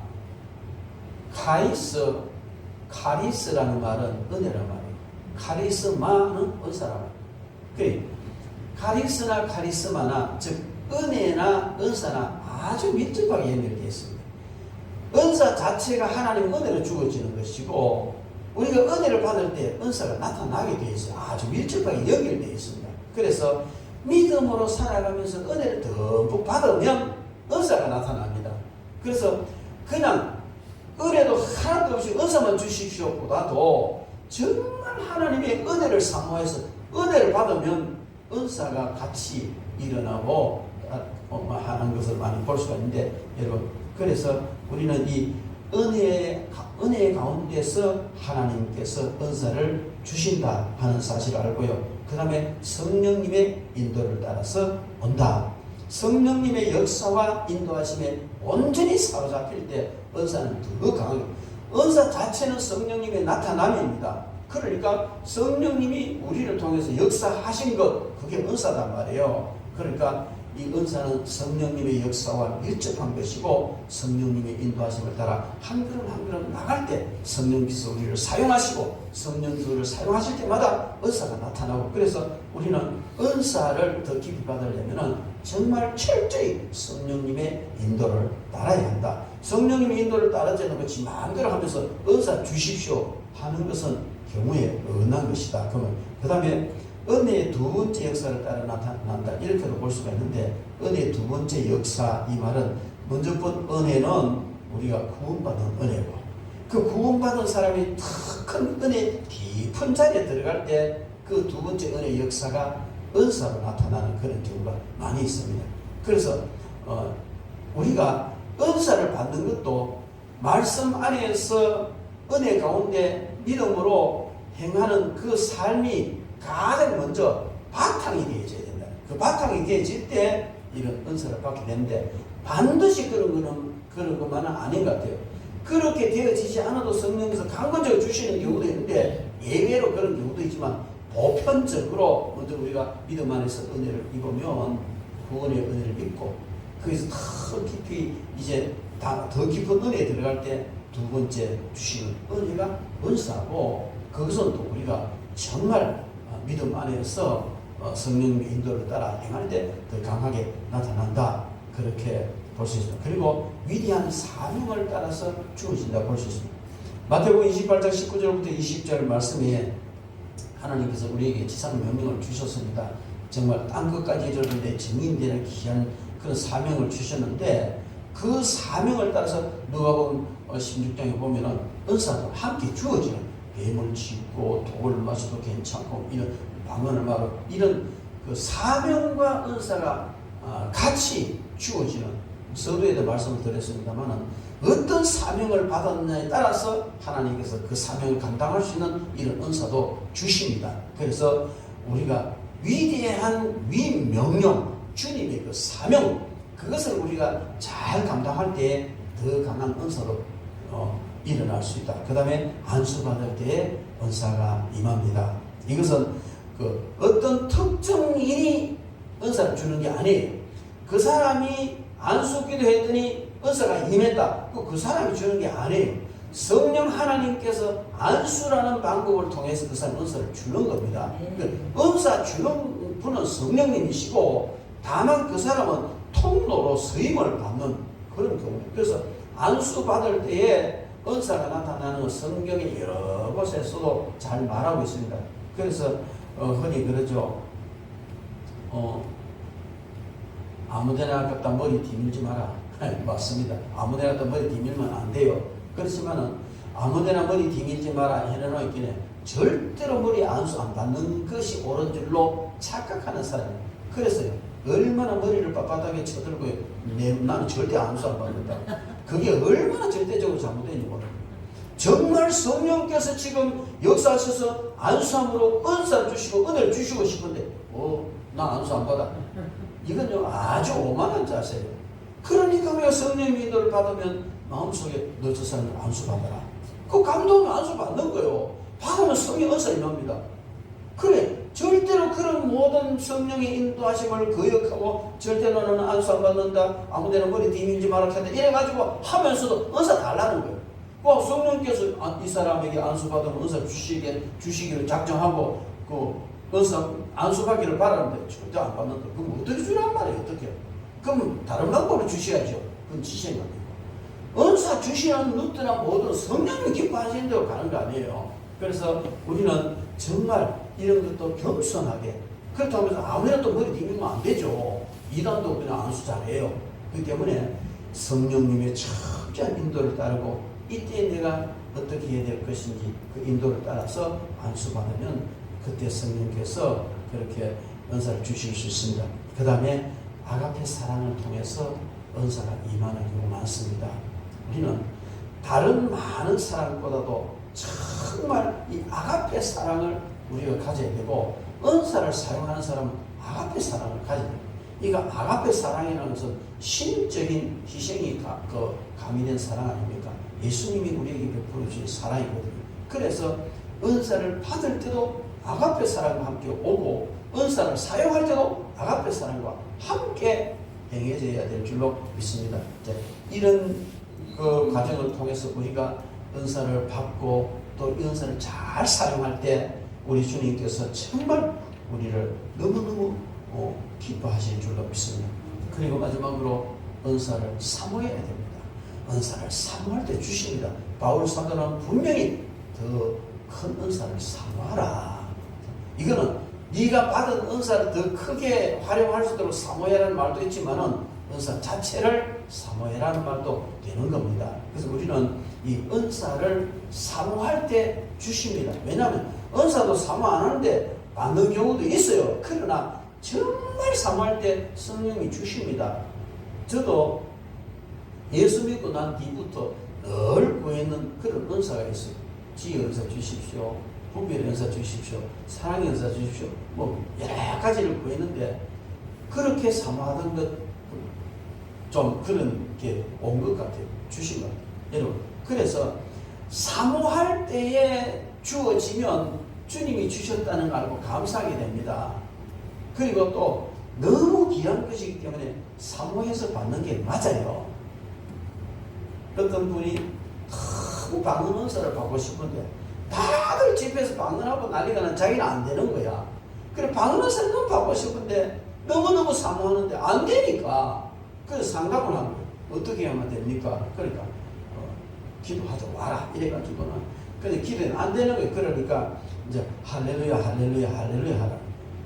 카리스라는 말은 은혜란 말이에요. 카리스마는 은사라고. 그래, 카리스나 카리스마나 즉 은혜나 은사나 아주 밀접하게 연결되어 있습니다. 은사 자체가 하나님 은혜로 주어지는 것이고 우리가 은혜를 받을 때 은사가 나타나게 되어 있어요. 아주 밀접하게 연결되어 있습니다. 그래서 믿음으로 살아가면서 은혜를 듬뿍 받으면 은사가 나타납니다. 그래서 그냥 은혜도 하나도 없이 은사만 주십시오 보다도 정말 하나님의 은혜를 사모해서 은혜를 받으면 은사가 같이 일어나고 하는 것을 많이 볼 수가 있는데 여러분, 그래서 우리는 이 은혜 가운데서 하나님께서 은사를 주신다 하는 사실을 알고요. 그 다음에 성령님의 인도를 따라서 온다. 성령님의 역사와 인도하심에 온전히 사로잡힐 때 은사는 더 강하게, 은사 자체는 성령님의 나타남입니다. 그러니까 성령님이 우리를 통해서 역사하신 것, 그게 은사단 말이에요. 그러니까 이 은사는 성령님의 역사와 밀접한 것이고 성령님의 인도하심을 따라 한 걸음 한 걸음 나갈 때 성령께서 우리를 사용하시고 성령께서 우리를 사용하실 때마다 은사가 나타나고, 그래서 우리는 은사를 더 깊이 받으려면 정말 철저히 성령님의 인도를 따라야 한다. 성령님의 인도를 따르지 않고 지만대로 하면서 은사 주십시오 하는 것은 경우에 어긋난 것이다. 그러면 그 다음에 은혜의 두 번째 역사를 따라 나타난다. 이렇게도 볼 수가 있는데, 은혜의 두 번째 역사, 이 말은 먼저 본 은혜는 우리가 구원받은 은혜고, 그 구원받은 사람이 더 큰 은혜 깊은 자리에 들어갈 때 그 두 번째 은혜의 역사가 은사로 나타나는 그런 경우가 많이 있습니다. 그래서 우리가 은사를 받는 것도 말씀 안에서 은혜 가운데 믿음으로 행하는 그 삶이 가장 먼저 바탕이 되어져야 된다. 그 바탕이 되어질 때 이런 은사를 받게 되는데, 반드시 그런 것만은 아닌 것 같아요. 그렇게 되어지지 않아도 성령께서 강건적으로 주시는 경우도 있는데, 예외로 그런 경우도 있지만 보편적으로 먼저 우리가 믿음 안에서 은혜를 입으면 구원의 은혜를 입고, 거기서 더 깊이 이제 더 깊은 은혜에 들어갈 때 두 번째 주시는 은혜가 은사고, 그것은 또 우리가 정말 믿음 안에서 성령의 인도를 따라 행할 때 더 강하게 나타난다. 그렇게 볼 수 있습니다. 그리고 위대한 사명을 따라서 주어진다고 볼 수 있습니다. 마태복음 28장 19절부터 20절 말씀에 하나님께서 우리에게 지상 명령을 주셨습니다. 정말 땅 끝까지 이르는데 증인되는 귀한 그런 사명을 주셨는데, 그 사명을 따라서 누가복음 16장에 보면은 은사도 함께 주어지는, 뱀을 짚고 독을 마셔도 괜찮고 이런 방언을 말하고 이런 그 사명과 은사가 같이 주어지는, 서두에도 말씀을 드렸습니다만은 어떤 사명을 받았느냐에 따라서 하나님께서 그 사명을 감당할 수 있는 이런 은사도 주십니다. 그래서 우리가 위대한 위명령, 주님의 그 사명, 그것을 우리가 잘 감당할 때 더 강한 은사로 일어날 수 있다. 그 다음에 안수받을 때에 은사가 임합니다. 이것은 그 어떤 특정인이 은사를 주는 게 아니에요. 그 사람이 안수기도 했더니 은사가 임했다. 그 사람이 주는 게 아니에요. 성령 하나님께서 안수라는 방법을 통해서 그 사람 은사를 주는 겁니다. 은사 주는 분은 성령님이시고, 다만 그 사람은 통로로 서임을 받는 그런 경우입니다. 그래서 안수 받을 때에 은사가 나타나는 성경의 여러 곳에서도 잘 말하고 있습니다. 그래서 흔히 그러죠. 아무데나 갖다 머리 뒤밀지 마라. 맞습니다. 아무데나 갖다 머리 뒤밀면 안 돼요. 그렇지만은 아무데나 머리 뒤밀지 마라 해놓았긴 해. 절대로 머리 안수 안 받는 것이 옳은 줄로 착각하는 사람이에요. 그래서요, 얼마나 머리를 빳빳하게 쳐들고 나는 절대 안수 안 받는다. 그게 얼마나 절대적으로 잘못된지 모릅니다. 정말 성령께서 지금 역사하셔서 안수함으로 은사를 주시고 은혜를 주시고 싶은데 나 안수 안 받아. 이건요 아주 오만한 자세예요. 그러니까 우리가 성령의 인도를 받으면 마음속에 너 저 사람을 안수 받아라. 그 감동은 안수 받는 거예요. 받으면 성령 은사 임합니다. 그래 절대로 그런 모든 성령의 인도하심을 거역하고 절대로 너는 안수 안 받는다. 아무데나 머리 뒤밀지 마라 한다. 이래가지고 하면서도 은사 달라는 거예요. 성령께서 이 사람에게 안수 받으면 은사 주시기를 작정하고 그 은사 안수 받기를 바라는데 절대 안 받는다. 그럼 어떻게 주란 말이에요? 어떻게? 그럼 다른 방법으로 주셔야죠. 그건 지시인 겁니다. 은사 주시는 루트나 모든 성령이 기뻐하시는 대로 가는 거 아니에요. 그래서 우리는 정말 이런 것도 겸손하게 그렇다고 해서 아무나 또 머리 뒤밀면 안 되죠. 이단도 그냥 안수 잘해요. 그렇기 때문에 성령님의 철저한 인도를 따르고 이때 내가 어떻게 해야 될 것인지 그 인도를 따라서 안수 받으면 그때 성령께서 그렇게 은사를 주실 수 있습니다. 그 다음에 아가페 사랑을 통해서 은사가 임하는 경우가 많습니다. 우리는 다른 많은 사랑보다도 정말 이 아가페 사랑을 우리가 가져야 되고 은사를 사용하는 사람은 아가페 사랑을 가져야 돼요. 이거 아가페 사랑이라는 것은 신적인 희생이 가미된 사랑 아닙니까? 예수님이 우리에게 베풀어 주신 사랑이거든요. 그래서 은사를 받을 때도 아가페 사랑과 함께 오고 은사를 사용할 때도 아가페 사랑과 함께 행해져야 될 줄로 믿습니다. 이런 그 과정을 통해서 우리가 은사를 받고 또 은사를 잘 사용할 때 우리 주님께서 정말 우리를 너무너무 기뻐하실 줄로 믿습니다. 그리고 마지막으로 은사를 사모해야 됩니다. 은사를 사모할 때 주십니다. 바울 사도는 분명히 더 큰 은사를 사모하라. 이거는 네가 받은 은사를 더 크게 활용할 수 있도록 사모해라는 말도 있지만은 은사 자체를 사모해라는 말도 되는 겁니다. 그래서 우리는 이 은사를 사모할 때 주십니다. 왜냐하면 은사도 사모 안 하는데 받는 경우도 있어요. 그러나 정말 사모할 때 성령이 주십니다. 저도 예수 믿고 난 뒤부터 늘 구했는 그런 은사가 있어요. 지혜 은사 주십시오. 분별 은사 주십시오. 사랑의 은사 주십시오. 뭐 여러 가지를 구했는데 그렇게 사모하던 것 좀 그런 게 온 것 같아요. 주신 것 같아요. 여러분 그래서 사모할 때에 주어지면 주님이 주셨다는 걸 알고 감사하게 됩니다. 그리고 또 너무 귀한 것이기 때문에 사모해서 받는 게 맞아요. 어떤 분이 너무 방언 은사를 받고 싶은데 다들 집에서 방언하고 난리가 난 자기는 안 되는 거야. 그래 방언 은사를 너무 받고 싶은데 너무너무 사모하는데 안 되니까 그래서 상담을 하는 거예요. 어떻게 하면 됩니까? 그러니까 기도하자 와라 이래가지고는 근데 기도는 안 되는 거예요. 그러니까 이제 할렐루야 할렐루야 할렐루야 하라.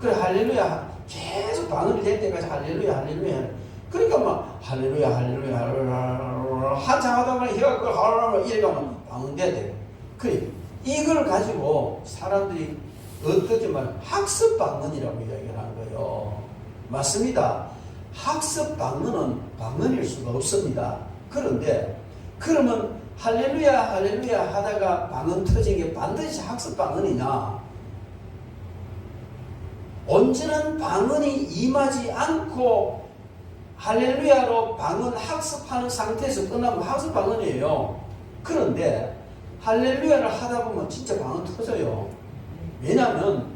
그래 할렐루야 계속 방언이 될 때까지 할렐루야 할렐루야 그러니까 막 할렐루야 할렐루야 할렐루야 한참 하다가 혀가 그 할렐루야 이래가면 방언 돼야 돼요. 그래 이걸 가지고 사람들이 어떻게 말하면 학습 방언이라고 이야기를 하는 거예요. 맞습니다. 학습 방언은 방언일 수가 없습니다. 그런데 그러면 할렐루야 할렐루야 하다가 방언 터진 게 반드시 학습 방언이냐? 온전한 방언이 임하지 않고 할렐루야로 방언 학습하는 상태에서 끝나면 학습 방언이에요. 그런데 할렐루야를 하다 보면 진짜 방언 터져요. 왜냐하면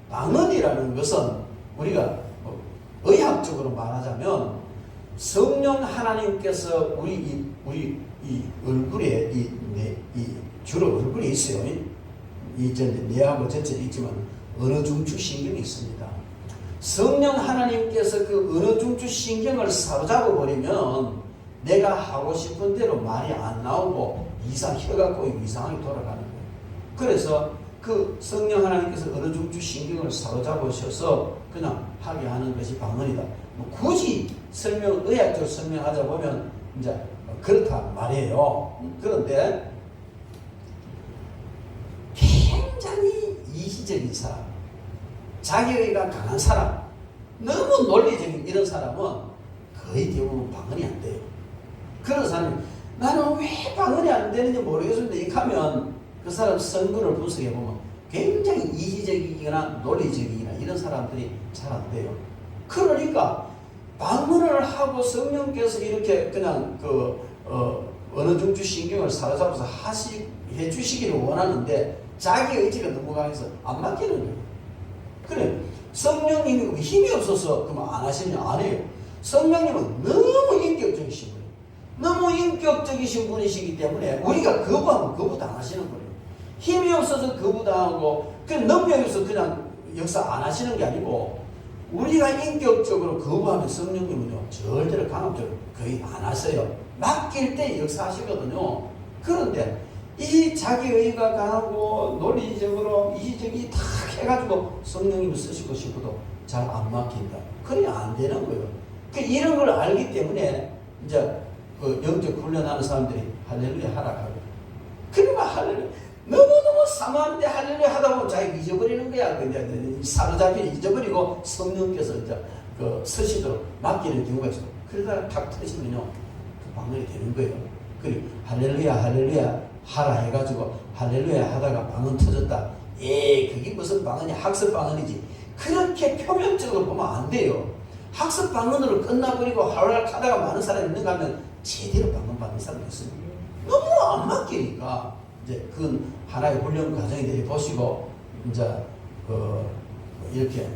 방언이라는 것은 우리가 의학적으로 말하자면 성령 하나님께서 우리 이 얼굴에 이 주로 얼굴에 있어요. 이 뇌하고 전체에 있지만 어느 중추 신경이 있습니다. 성령 하나님께서 그 어느 중추 신경을 사로잡아 버리면 내가 하고 싶은 대로 말이 안 나오고 혀가 꼬이고 이상하게 돌아가는 거예요. 그래서 그 성령 하나님께서 어느 중추 신경을 사로잡으셔서 그냥 하게 하는 것이 방언이다. 굳이 의학적으로 설명하자 보면 이제 그렇다 말이에요. 그런데 굉장히 이기적인 사람, 자기의가 강한 사람, 너무 논리적인 이런 사람은 거의 대부분 방언이 안 돼요. 그런 사람이 나는 왜 방언이 안 되는지 모르겠습니다. 이렇게 하면 그 사람 성분을 분석해보면 굉장히 이기적이거나 논리적이거나 이런 사람들이 잘 안 돼요. 그러니까 방언을 하고 성령께서 이렇게 그냥 어느 정도 신경을 사로잡아서 해 주시기를 원하는데 자기 의지가 너무 강해서 안 맡기는 거예요. 그래, 성령님이 힘이 없어서 그러면 안 하시냐? 안 해요. 성령님은 너무 인격적이신 분이에요. 너무 인격적이신 분이시기 때문에 우리가 거부하면 거부당하시는 거예요. 힘이 없어서 거부당하고 그냥 능력이 없어서 그냥 역사 안 하시는 게 아니고 우리가 인격적으로 거부하면 성령님은요 절대로 강압적으로 거의 안 하세요. 맡길 때 역사하시거든요. 그런데 이 자기의가 강하고 논리적으로 이기적이 탁 해가지고 성령님을 쓰시고 싶어도 잘 안 맡긴다. 그래야 안 되는 거예요. 이런 걸 알기 때문에 이제 그 영적 훈련하는 사람들이 할렐루야 하라 하고 그러면 할렐루야 너무너무 사모하는데 할렐루야 하다 보면 자기가 잊어버리는 거야. 이제 사로잡히 잊어버리고 성령께서 이제 그 서시도록 맡기는 경우가 있어. 그러다가 탁 터지면요 그 방언이 되는 거예요. 그리고 할렐루야 할렐루야 하라 해가지고 할렐루야 하다가 방언 터졌다. 그게 무슨 방언이 학습 방언이지. 그렇게 표면적으로 보면 안 돼요. 학습 방언으로 끝나버리고 하락 하다가 많은 사람이 있는가 하면 제대로 방언 받는 사람이 있습니다. 너무 안 맡기니까 이제 그건 하나의 훈련 과정이 되게 보시고 이제 이렇게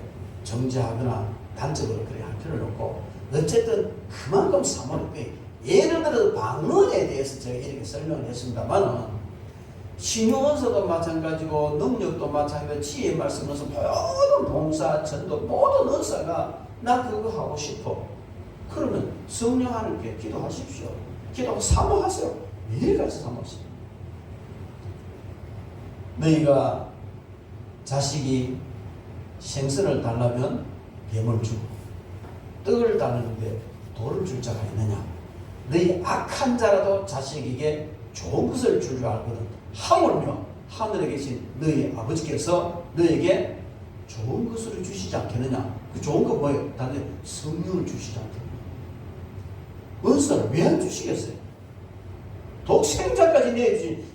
정지하거나 단적으로 그렇게 할 필요는 없고 어쨌든 그만큼 사모를 빼. 예를 들어 방언에 대해서 제가 이렇게 설명을 했습니다만은 신유원서도 마찬가지고 능력도 마찬가지고 지혜의 말씀에서 모든 봉사, 전도 모든 은사가 나 그거 하고 싶어. 그러면 성령 하나님께 기도하십시오. 기도하고 사모하세요. 매일같이 사모하세요. 너희가 자식이 생선을 달라면 뱀을 주고 떡을 달라는데 돌을 줄 자가 있느냐. 너희 악한 자라도 자식에게 좋은 것을 줄 줄 알거든. 하물며 하늘에 계신 너희 아버지께서 너에게 좋은 것을 주시지 않겠느냐. 그 좋은 거 뭐예요? 다른 성령을 주시지 않겠느냐. 은사를 왜 안 주시겠어요? 독생자까지 내주신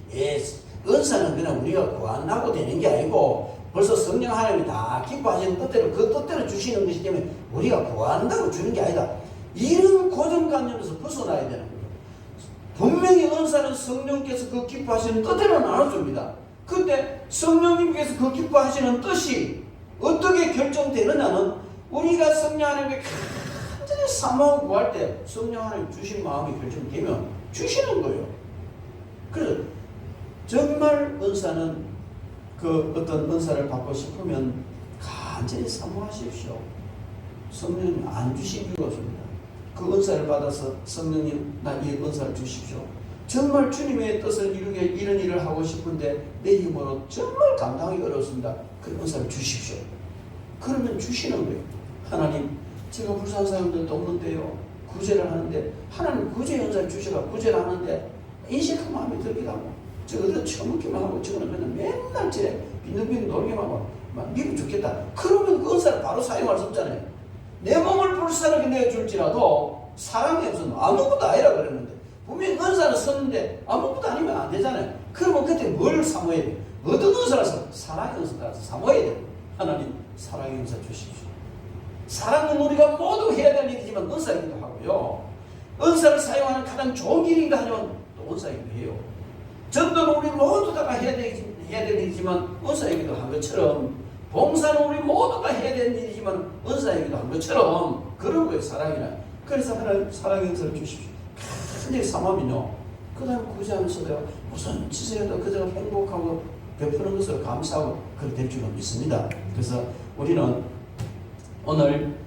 은사는 그냥 우리가 구한다고 되는 게 아니고 벌써 성령 하나님이 다 기뻐하시는 뜻대로 그 뜻대로 주시는 것이기 때문에 우리가 구한다고 주는 게 아니다. 이런 고정관념에서 벗어나야 되는 거예요. 분명히 은사는 성령께서 그 기뻐하시는 뜻대로 나눠줍니다. 그런데 성령님께서 그 기뻐하시는 뜻이 어떻게 결정되느냐는 우리가 성령 하나님께 간절히 사모하고 구할 때 성령 하나님 주신 마음이 결정되면 주시는 거예요. 그래서 정말 은사는 그 어떤 은사를 받고 싶으면 간절히 사모하십시오. 성령님 안 주신 이유가 없습니다. 그 은사를 받아서 성령님 나 이 은사를 주십시오. 정말 주님의 뜻을 이루게 이런 일을 하고 싶은데 내 힘으로 정말 감당하기 어렵습니다. 그 은사를 주십시오. 그러면 주시는 거예요. 하나님 제가 불쌍한 사람들도 없는데요. 구제를 하는데 하나님 구제 은사를 주시라 구제를 하는데 인식한 마음이 들기도 하고 저거를 처먹기만 하고 저거는 맨날 제 빈둥빈둥 놀기만 하고 막 미국 좋겠다. 그러면 그 은사를 바로 사용할 수 없잖아요. 내 몸을 불쌍하게 내어줄지라도 사랑이 없으면 아무것도 아니라 그랬는데 분명히 은사를 썼는데 아무것도 아니면 안 되잖아요. 그러면 그때 뭘 사모해야 돼요? 어떤 은사라서? 사랑의 은사 따라서 사모해야 돼요. 하나님 사랑의 은사 주십시오. 사랑은 우리가 모두 해야 될 일이지만 은사이기도 하고요. 은사를 사용하는 가장 좋은 길인가 하면 또 은사이기도 해요. 전도는 우리 모두 다가 해야 될 일이지만 은사이기도 한 것처럼 봉사는 우리 모두가 해야 되는 일이지만 은사이기도 한 것처럼 그런 거예요. 사랑이나. 그래서 하나님 사랑의 은사를 주십시오. 간절히 사모하면요. 그 다음에 구제하면서도 무슨 짓을 해도 그저 행복하고 베푸는 것으로 감사하고 그렇게 될 줄은 믿습니다. 그래서 우리는 오늘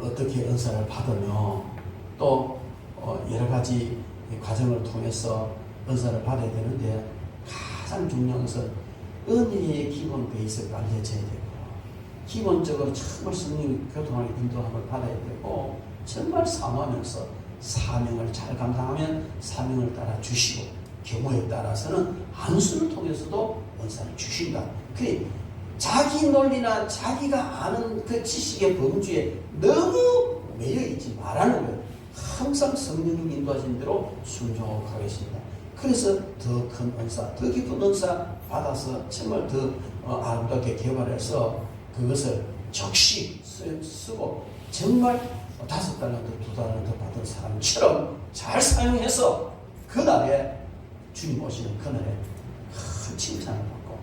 어떻게 은사를 받으며 또 여러 가지 과정을 통해서 은사를 받아야 되는데 가장 중요한 것은 은혜의 기본 베이스가 알려져야 되고 기본적으로 정말 성령의 교통을 인도함을 받아야 되고 정말 사모하면서 사명을 잘 감당하면 사명을 따라 주시고 경우에 따라서는 안수를 통해서도 은사를 주신다. 그래 자기 논리나 자기가 아는 그 지식의 범주에 너무 매여 있지 말라는 거예요. 항상 성령님 인도하신 대로 순종하겠습니다. 그래서 더 큰 은사, 더 깊은 은사 받아서 정말 더 아름답게 개발해서 그것을 적시 쓰고 정말 5달란트, 2달란트 받은 사람처럼 잘 사용해서 그날에 주님 오시는 그날에 큰 칭찬을 받고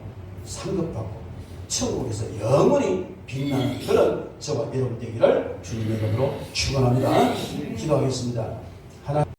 상급받고 천국에서 영원히 빛나는 그런 저와 여러분 되기를 주님의 이름으로 축원합니다. 기도하겠습니다. 하나님